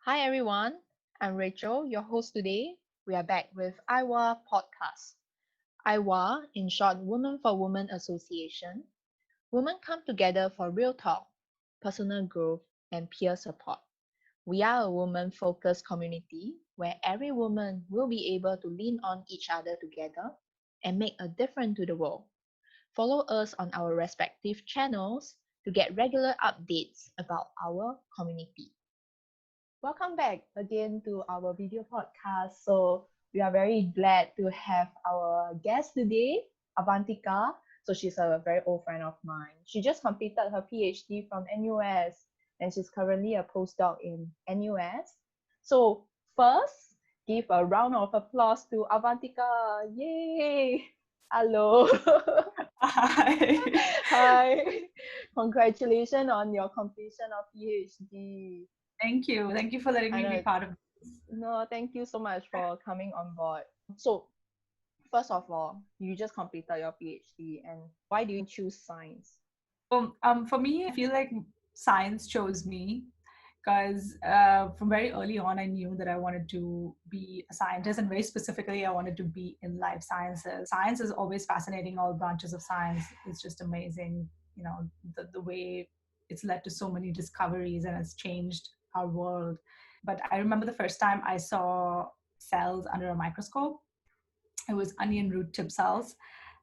Hi everyone, I'm Rachel, your host today. We are back with IWA podcast. IWA, in short, Women for Women Association. Women come together for real talk, personal growth, and peer support. We are a woman-focused community where every woman will be able to lean on each other together and make a difference to the world. Follow us on our respective channels to get regular updates about our community. Welcome back again to our video podcast. So we are very glad to have our guest today, Avantika. So she's a very old friend of mine. She just completed her PhD from NUS and she's currently a postdoc in NUS. So first, give a round of applause to Avantika. Yay! Hello. Hi. Hi. Congratulations on your completion of PhD. Thank you. Thank you for letting I me be know. part of this. No, thank you so much for coming on board. So, first of all, you just completed your PhD, and why do you choose science? For me, I feel like science chose me because from very early on, I knew that I wanted to be a scientist, and very specifically, I wanted to be in life sciences. Science is always fascinating. All branches of science is just amazing. The way it's led to so many discoveries and has changed our world. But I remember the first time I saw cells under a microscope. It was onion root tip cells,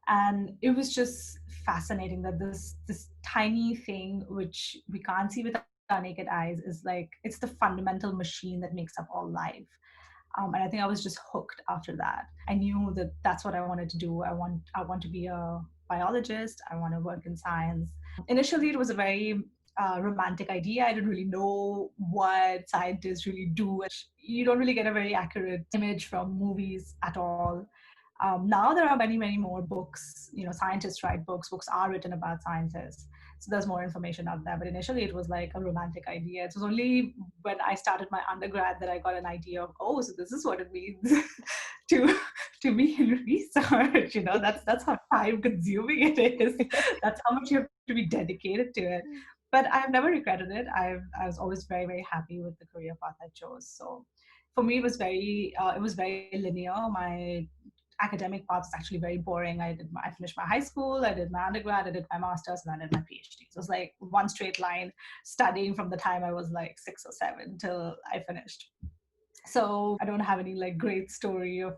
and it was just fascinating that this tiny thing which we can't see with our naked eyes is like it's the fundamental machine that makes up all life. And I think I was just hooked after that. I knew that that's what I wanted to do. I want to be a biologist. I want to work in science. Initially it was a very romantic idea. I didn't really know what scientists really do. You don't really get a very accurate image from movies at all. Now there are many, many more books. Scientists write books. Books are written about scientists. So there's more information out there. But initially it was like a romantic idea. It was only when I started my undergrad that I got an idea of, oh, so this is what it means to to be in research. That's how time consuming it is. That's how much you have to be dedicated to it. But I've never regretted it. I was always very, very happy with the career path I chose. So for me it was very linear. My academic part is actually very boring. I finished my high school, I did my undergrad, I did my master's, and I did my PhD. So it was like one straight line studying from the time I was like 6 or 7 till I finished. So I don't have any like great story of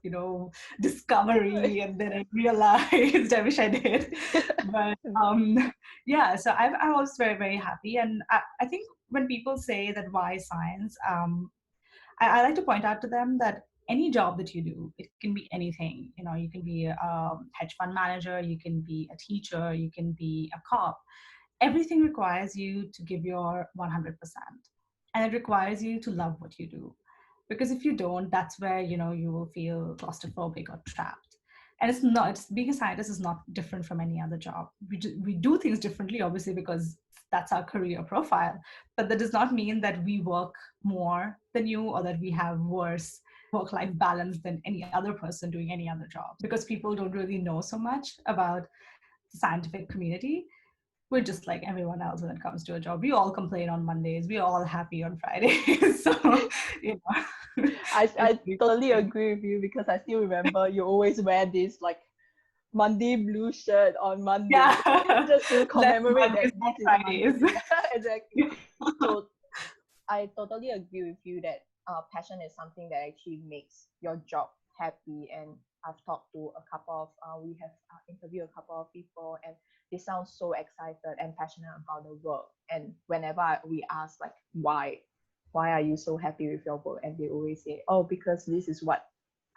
discovery and then I realized I wish I did. But yeah, so I was very, very happy. And I think when people say that why science, I like to point out to them that any job that you do, it can be anything. You can be a hedge fund manager, you can be a teacher, you can be a cop. Everything requires you to give your 100%. And it requires you to love what you do. Because if you don't, that's where, you will feel claustrophobic or trapped. And being a scientist is not different from any other job. We do things differently, obviously, because that's our career profile. But that does not mean that we work more than you or that we have worse work-life balance than any other person doing any other job, because people don't really know so much about the scientific community. We're just like everyone else when it comes to a job. We all complain on Mondays. We're all happy on Fridays. So, you know, I it's totally agree with you because I still remember you always wear this like Monday blue shirt on Monday yeah, just to less commemorate that Mondays, more this is Fridays. Monday. Exactly. So I totally agree with you that passion is something that actually makes your job happy. And I've talked to a couple of, we have interviewed a couple of people, and they sound so excited and passionate about the work. And whenever we ask, like, why are you so happy with your work? And they always say, oh, because this is what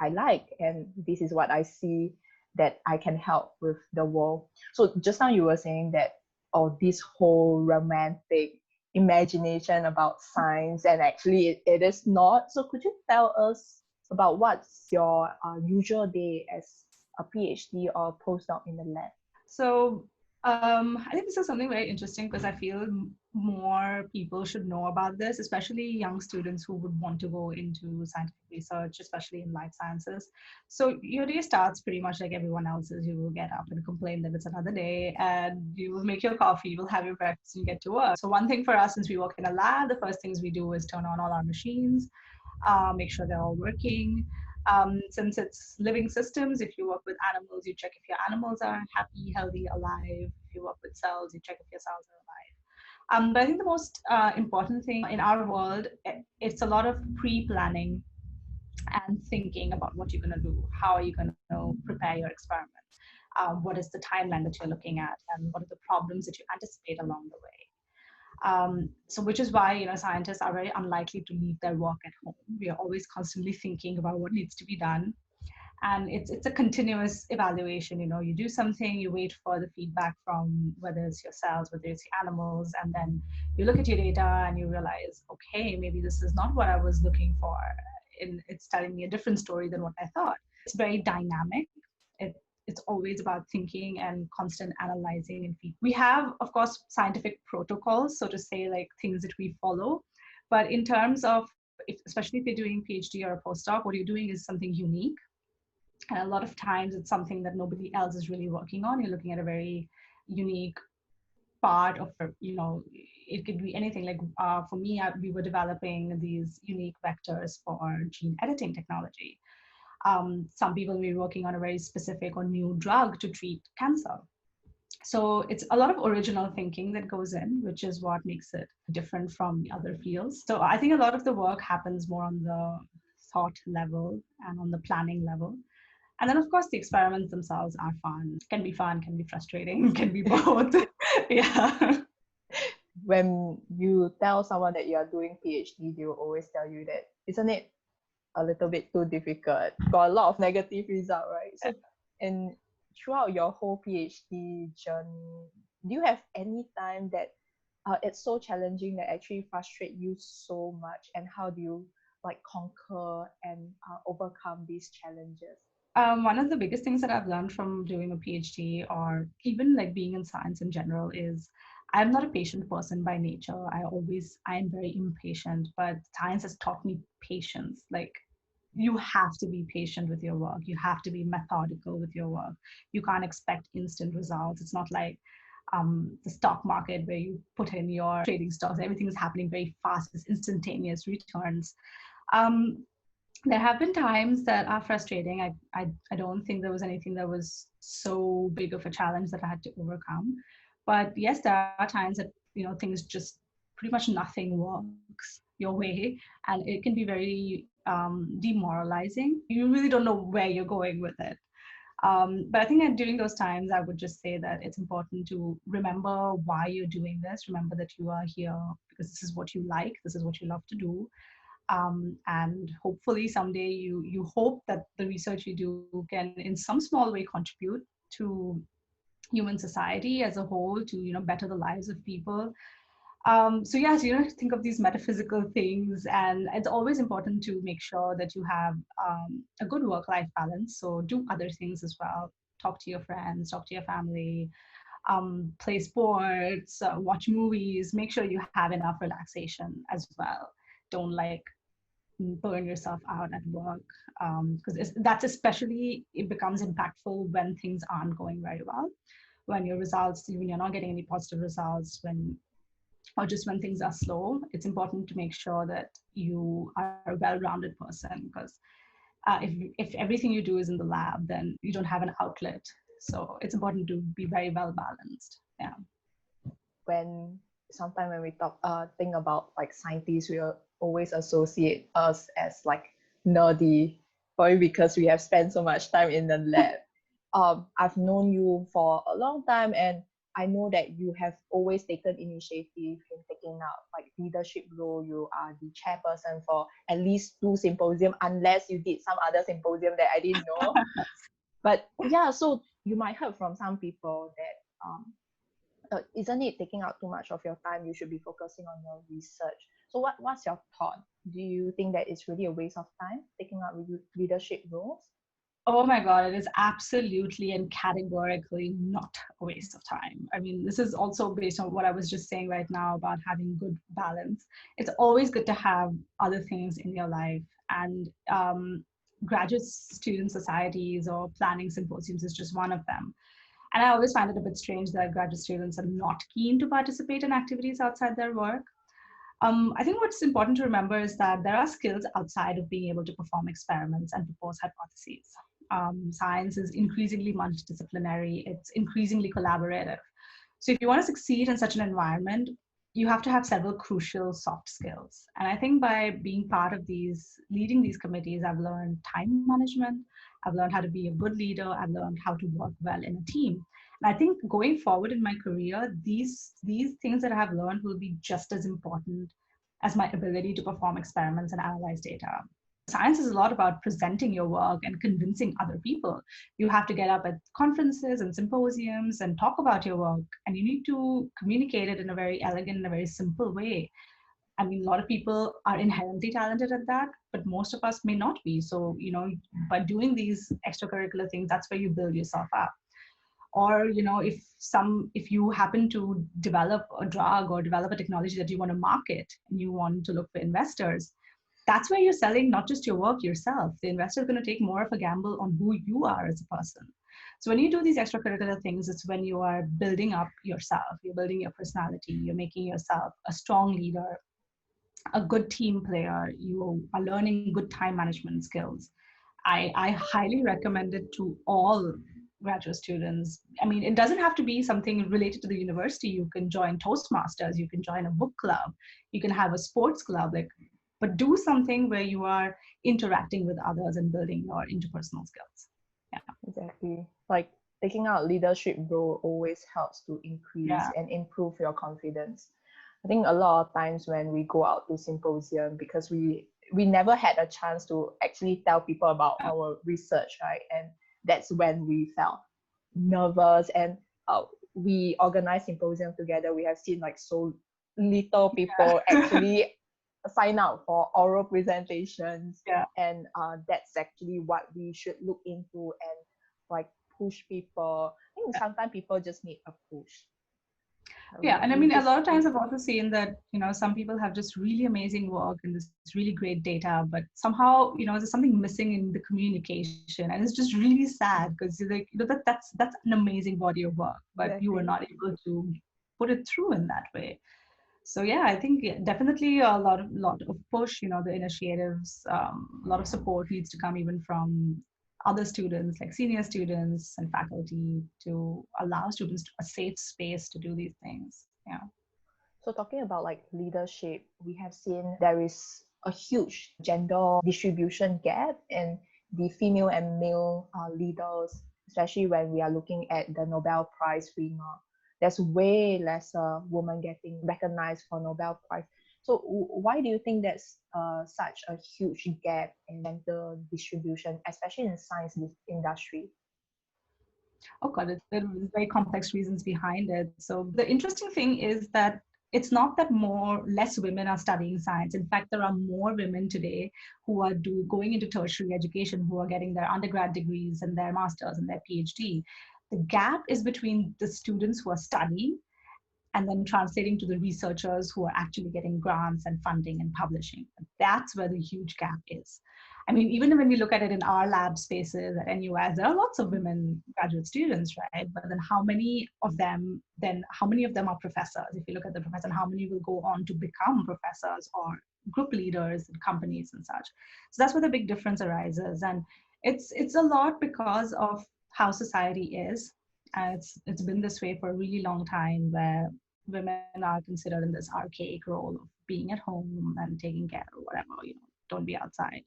I like, and this is what I see that I can help with the world. So just now you were saying that, oh, this whole romantic imagination about science, and actually it is not. So could you tell us about what's your usual day as a PhD or postdoc in the lab? So I think this is something very interesting because I feel more people should know about this, especially young students who would want to go into scientific research, especially in life sciences. So your day starts pretty much like everyone else's. You will get up and complain that it's another day, and you will make your coffee, you will have your breakfast, and you get to work. So one thing for us, since we work in a lab, the first things we do is turn on all our machines, make sure they're all working. Since it's living systems, if you work with animals, you check if your animals are happy, healthy, alive. If you work with cells, you check if your cells are alive. But I think the most important thing in our world, it's a lot of pre-planning and thinking about what you're going to do. How are you going to prepare your experiments? What is the timeline that you're looking at, and what are the problems that you anticipate along the way? So which is why scientists are very unlikely to leave their work at home. We are always constantly thinking about what needs to be done, and it's a continuous evaluation. You do something, you wait for the feedback from whether it's your cells, whether it's your animals, and then you look at your data and you realize, okay, maybe this is not what I was looking for, and it's telling me a different story than what I thought. It's very dynamic. It's always about thinking and constant analyzing and feedback. We have, of course, scientific protocols, so to say, like things that we follow. But in terms of, especially if you're doing PhD or a postdoc, what you're doing is something unique. And a lot of times it's something that nobody else is really working on. You're looking at a very unique part of, it could be anything. Like for me, we were developing these unique vectors for gene editing technology. Some people may be working on a very specific or new drug to treat cancer. So it's a lot of original thinking that goes in, which is what makes it different from the other fields. So I think a lot of the work happens more on the thought level and on the planning level. And then, of course, the experiments themselves are fun, can be frustrating, can be both. Yeah. When you tell someone that you are doing PhD, they will always tell you that, isn't it a little bit too difficult? Got a lot of negative result, right? So, and throughout your whole PhD journey, do you have any time that it's so challenging that actually frustrate you so much? And how do you like conquer and overcome these challenges? One of the biggest things that I've learned from doing a PhD or even like being in science in general is I'm not a patient person by nature. I am very impatient, but science has taught me patience. Like you have to be patient with your work. You have to be methodical with your work. You can't expect instant results. It's not like the stock market where you put in your trading stocks. Everything is happening very fast. It's instantaneous returns. Um, there have been times that are frustrating. I don't think there was anything that was so big of a challenge that I had to overcome. But yes, there are times that things just pretty much nothing works your way, and it can be very demoralizing. You really don't know where you're going with it. But I think that during those times, I would just say that it's important to remember why you're doing this. Remember that you are here because this is what you like, this is what you love to do, and hopefully someday you hope that the research you do can in some small way contribute to human society as a whole, to better the lives of people. So yes, think of these metaphysical things, and it's always important to make sure that you have a good work-life balance. So do other things as well. Talk to your friends, talk to your family, play sports, watch movies. Make sure you have enough relaxation as well. Don't like burn yourself out at work, because that's especially, it becomes impactful when things aren't going very well, when your results, when you're not getting any positive results, when or just when things are slow. It's important to make sure that you are a well-rounded person, because if everything you do is in the lab, then you don't have an outlet. So it's important to be very well balanced. Yeah. When sometimes when we think about like scientists, we always associate us as like nerdy, probably because we have spent so much time in the lab. I've known you for a long time, and I know that you have always taken initiative in taking up like leadership role. You are the chairperson for at least 2 symposium, unless you did some other symposium that I didn't know. But yeah, so you might heard from some people that isn't it taking out too much of your time? You should be focusing on your research. So what's your thought? Do you think that it's really a waste of time taking up leadership roles? Oh my God, it is absolutely and categorically not a waste of time. I mean, this is also based on what I was just saying right now about having good balance. It's always good to have other things in your life. And graduate student societies or planning symposiums is just one of them. And I always find it a bit strange that graduate students are not keen to participate in activities outside their work. I think what's important to remember is that there are skills outside of being able to perform experiments and propose hypotheses. Science is increasingly multidisciplinary, it's increasingly collaborative. So, if you want to succeed in such an environment, you have to have several crucial soft skills. And I think by being part of leading these committees, I've learned time management, I've learned how to be a good leader, I've learned how to work well in a team. And I think going forward in my career, these things that I have learned will be just as important as my ability to perform experiments and analyze data. Science is a lot about presenting your work and convincing other people. You have to get up at conferences and symposiums and talk about your work, and you need to communicate it in a very elegant and a very simple way. I mean, a lot of people are inherently talented at that, but most of us may not be. So, by doing these extracurricular things, that's where you build yourself up. Or if you happen to develop a drug or develop a technology that you want to market and you want to look for investors, that's where you're selling not just your work yourself. The investor is going to take more of a gamble on who you are as a person. So when you do these extracurricular things, it's when you are building up yourself, you're building your personality, you're making yourself a strong leader, a good team player, you are learning good time management skills. I highly recommend it to all graduate students. I mean, it doesn't have to be something related to the university. You can join Toastmasters, you can join a book club, you can have a sports club, but do something where you are interacting with others and building your interpersonal skills. Yeah. Exactly. Like taking out leadership role always helps to Yeah. increase and improve your confidence. I think a lot of times when we go out to symposium, because we never had a chance to actually tell people about our research, right? And that's when we felt nervous. And we organize symposium together. We have seen like so little people actually sign up for oral presentations, Yeah. and that's actually what we should look into and like push people. I think sometimes people just need a push. Yeah, and I We mean, a just lot of times I've also seen that, some people have just really amazing work and this really great data, but somehow, there's something missing in the communication, and it's just really sad because you're like, that's an amazing body of work, but you were exactly. not able to put it through in that way. So yeah, I think definitely a lot of push, the initiatives, a lot of support needs to come even from other students, like senior students and faculty, to allow students a safe space to do these things. Yeah. So talking about like leadership, we have seen there is a huge gender distribution gap in the female and male leaders, especially when we are looking at the Nobel Prize winner. There's way lesser women getting recognized for Nobel Prize. So why do you think there's such a huge gap in gender distribution, especially in science industry? Oh God, there are very complex reasons behind it. So the interesting thing is that it's not that less women are studying science. In fact, there are more women today who are going into tertiary education, who are getting their undergrad degrees and their masters and their PhD. The gap is between the students who are studying and then translating to the researchers who are actually getting grants and funding and publishing. That's where the huge gap is. I mean, even when we look at it in our lab spaces at NUS, there are lots of women graduate students, right? But then how many of them are professors? If you look at the professors, how many will go on to become professors or group leaders in companies and such? So that's where the big difference arises. And it's a lot because of how society is. It's been this way for a really long time, where women are considered in this archaic role of being at home and taking care or whatever, don't be outside.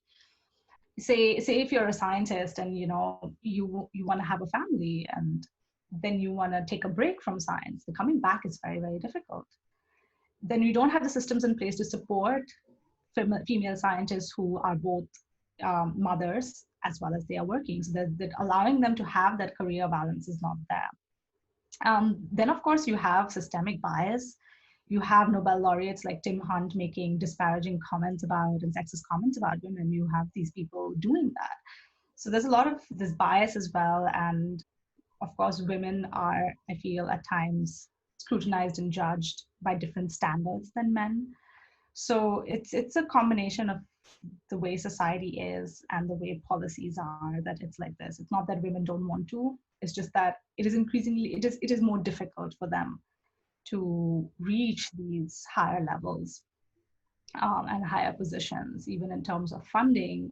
Say if you're a scientist and you want to have a family, and then you want to take a break from science, the coming back is very, very difficult. Then you don't have the systems in place to support female scientists who are both mothers as well as they are working, so that allowing them to have that career balance is not there. Then, of course, you have systemic bias. You have Nobel laureates like Tim Hunt making disparaging comments about and sexist comments about women. You have these people doing that. So there's a lot of this bias as well. And of course, women are, I feel, at times scrutinized and judged by different standards than men. So it's a combination of the way society is and the way policies are that it's like this. It's not that women don't want to. It's just that it is increasingly it is more difficult for them to reach these higher levels and higher positions, even in terms of funding,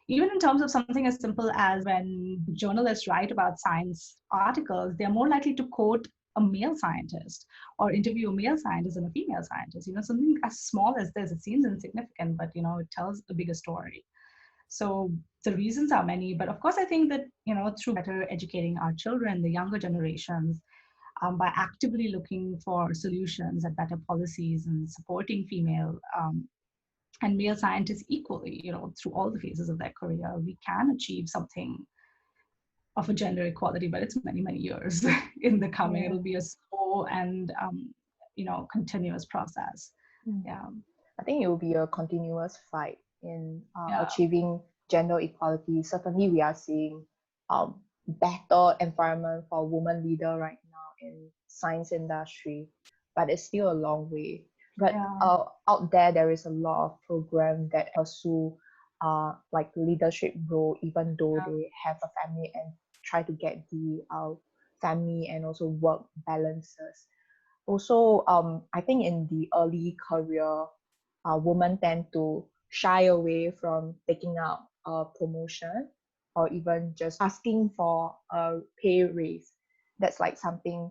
even in terms of something as simple as when journalists write about science articles, they're more likely to quote a male scientist or interview a male scientist than a female scientist. Something as small as this, it seems insignificant, but it tells a bigger story. So the reasons are many, but of course, I think that through better educating our children, the younger generations, by actively looking for solutions and better policies and supporting female and male scientists equally, through all the phases of their career, we can achieve something of a gender equality, but it's many, many years in the coming. Yeah. It'll be a slow and, continuous process. Mm. Yeah. I think it will be a continuous fight in Yeah. achieving gender equality. Certainly, we are seeing better environment for women leader right now in science industry, but it's still a long way. But Yeah. out there is a lot of program that pursue like leadership role, even though Yeah. they have a family and try to get the family and also work balances. Also, I think in the early career, women tend to shy away from taking up a promotion or even just asking for a pay raise. That's like something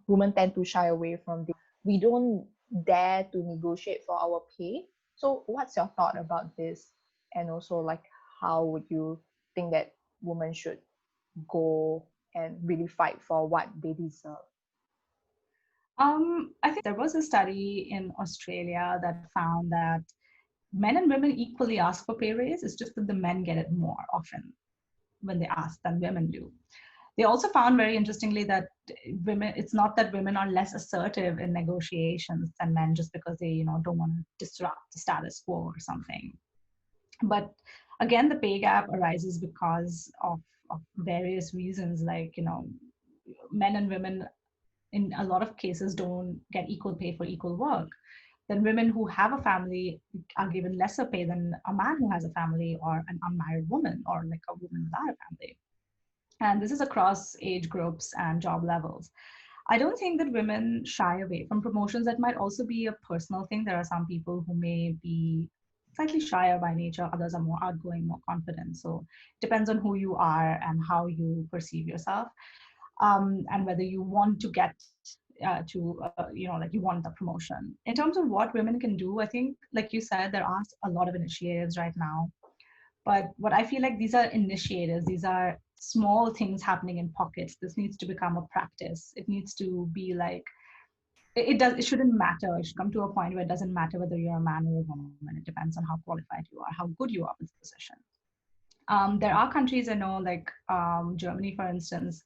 women tend to shy away from. We don't dare to negotiate for our pay. So, what's your thought about this? And also, like, how would you think that women should go and really fight for what they deserve? I think there was a study in Australia that found that men and women equally ask for pay raise. It's just that the men get it more often when they ask than women do. They also found very interestingly that women, it's not that women are less assertive in negotiations than men just because they, don't want to disrupt the status quo or something. But again, the pay gap arises because of various reasons, like, men and women in a lot of cases don't get equal pay for equal work. Then women who have a family are given lesser pay than a man who has a family or an unmarried woman or like a woman without a family. And this is across age groups and job levels. I don't think that women shy away from promotions. That might also be a personal thing. There are some people who may be slightly shyer by nature, others are more outgoing, more confident. So it depends on who you are and how you perceive yourself, and whether you want to get like you want the promotion. In terms of what women can do, I think, like you said, there are a lot of initiatives right now. But what I feel like, these are initiatives, these are small things happening in pockets. This needs to become a practice. It needs to be like, it shouldn't matter. It should come to a point where it doesn't matter whether you're a man or a woman. It depends on how qualified you are, how good you are with the position. There are countries I know, like Germany, for instance,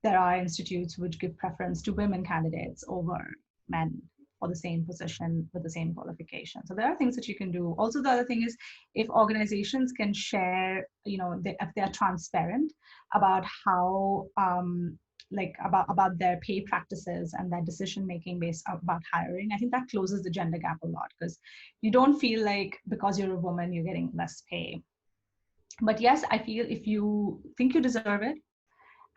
there are institutes which give preference to women candidates over men for the same position with the same qualification. So there are things that you can do. Also, the other thing is, if organizations can share, if they are transparent about how, about their pay practices and their decision making based about hiring, I think that closes the gender gap a lot, because you don't feel like because you're a woman you're getting less pay. But yes, I feel if you think you deserve it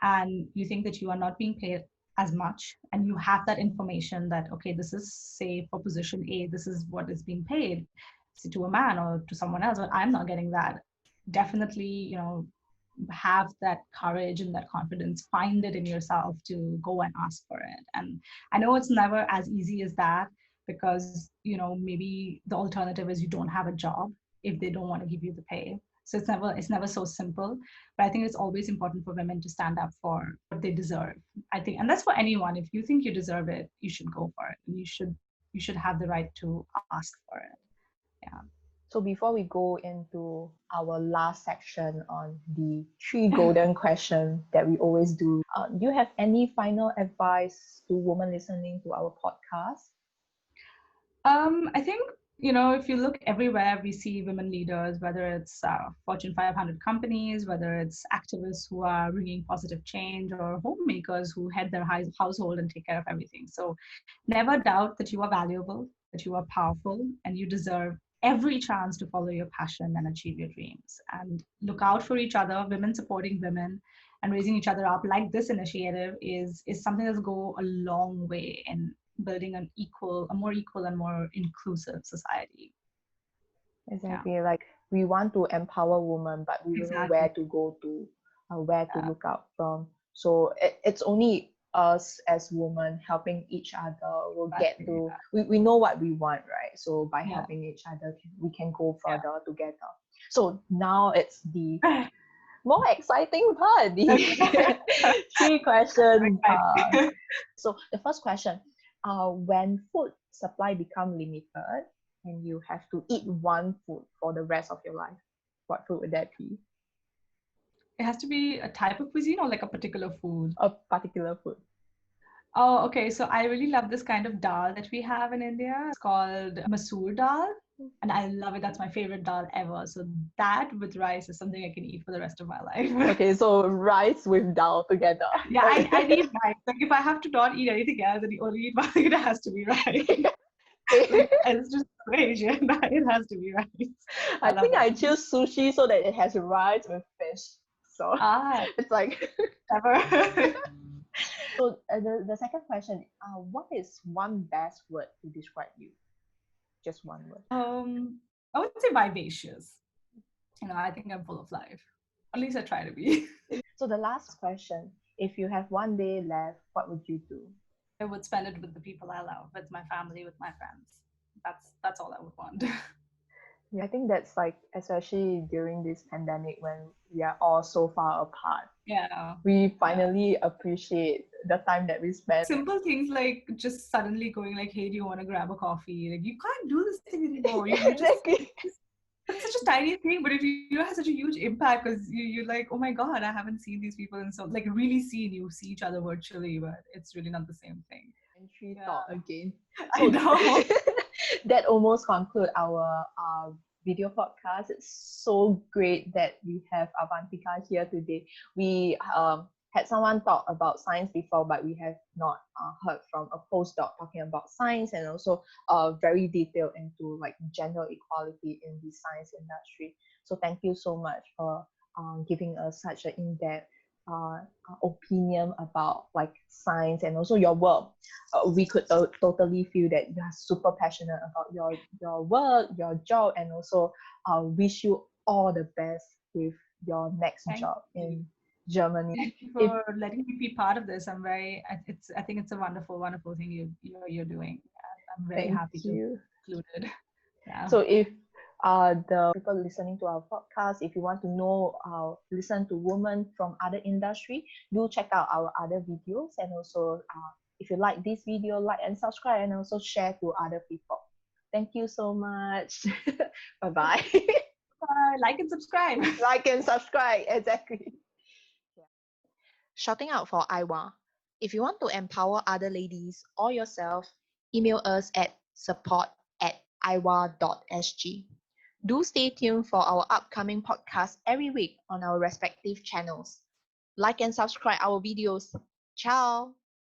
and you think that you are not being paid as much, and you have that information that, okay, this is, say, for position A, this is what is being paid, say, to a man or to someone else, but I'm not getting that, definitely, have that courage and that confidence, find it in yourself to go and ask for it. And I know it's never as easy as that, because maybe the alternative is you don't have a job if they don't want to give you the pay. So it's never so simple. But I think it's always important for women to stand up for what they deserve, I think. And that's for anyone. If you think you deserve it, you should go for it. And you should have the right to ask for it. Yeah. So before we go into our last section on the three golden questions that we always do you have any final advice to women listening to our podcast? I think if you look everywhere, we see women leaders, whether it's Fortune 500 companies, whether it's activists who are bringing positive change, or homemakers who head their household and take care of everything. So never doubt that you are valuable, that you are powerful, and you deserve every chance to follow your passion and achieve your dreams. And look out for each other. Women supporting women and raising each other up, like this initiative, is something that's go a long way in building a more equal and more inclusive society. Yeah, Exactly. Like we want to empower women, but we don't know where exactly. to go to, where to Yeah, look out from. So it's only us as women helping each other will get exactly. to, we know what we want, right? So by Yeah, helping each other, we can go yeah. further together. So now it's the more exciting part, the Okay. three question part. Exciting. So the first question, when food supply become limited and you have to eat one food for the rest of your life, what food would that be? It has to be a type of cuisine or like a particular food. A particular food. Oh, okay. So I really love this kind of dal that we have in India. It's called masoor dal. And I love it. That's my favorite dal ever. So that with rice is something I can eat for the rest of my life. Okay, so rice with dal together. Yeah, I need rice. Like if I have to not eat anything else and only eat one thing, it has to be rice. Like it's just Asian. It has to be rice. I I love think it. I choose sushi so that it has rice with fish. So Ah, it's like never. so the second question, what is one best word to describe you? Just one word. I would say vivacious. I think I'm full of life. At least I try to be. So the last question, if you have one day left, what would you do? I would spend it with the people I love, with my family, with my friends. That's all I would want. Yeah, I think that's like, especially during this pandemic when we are all so far apart, Yeah. we Yeah. finally appreciate the time that we spend. Simple things like just suddenly going like, hey, do you want to grab a coffee? Like you can't do this thing anymore. You just Exactly. that's such a tiny thing, but it has such a huge impact because you're like, oh my god, I haven't seen these people and so like really seen you see each other virtually, but it's really not the same thing. Entry Yeah, thought again. I So know. that almost conclude our video podcast. It's so great that we have Avantika here today. We had someone talk about science before, but we have not heard from a postdoc talking about science and also very detailed into like gender equality in the science industry. So thank you so much for giving us such an in-depth opinion about like science and also your work. We could totally feel that you are super passionate about your work, your job, and also wish you all the best with your next Thank job you. in Germany. Thank you If for letting me be part of this. I think it's a wonderful, wonderful thing you're doing. I'm very Thank happy to be you. included. Yeah. So if the people listening to our podcast, if you want to know, listen to women from other industry, do check out our other videos. And also, if you like this video, like and subscribe, and also share to other people. Thank you so much. Bye bye. Like and subscribe. Like and subscribe. Exactly. Shouting out for Iwa. If you want to empower other ladies or yourself, email us at support@iwa.sg. Do stay tuned for our upcoming podcast every week on our respective channels. Like and subscribe our videos. Ciao!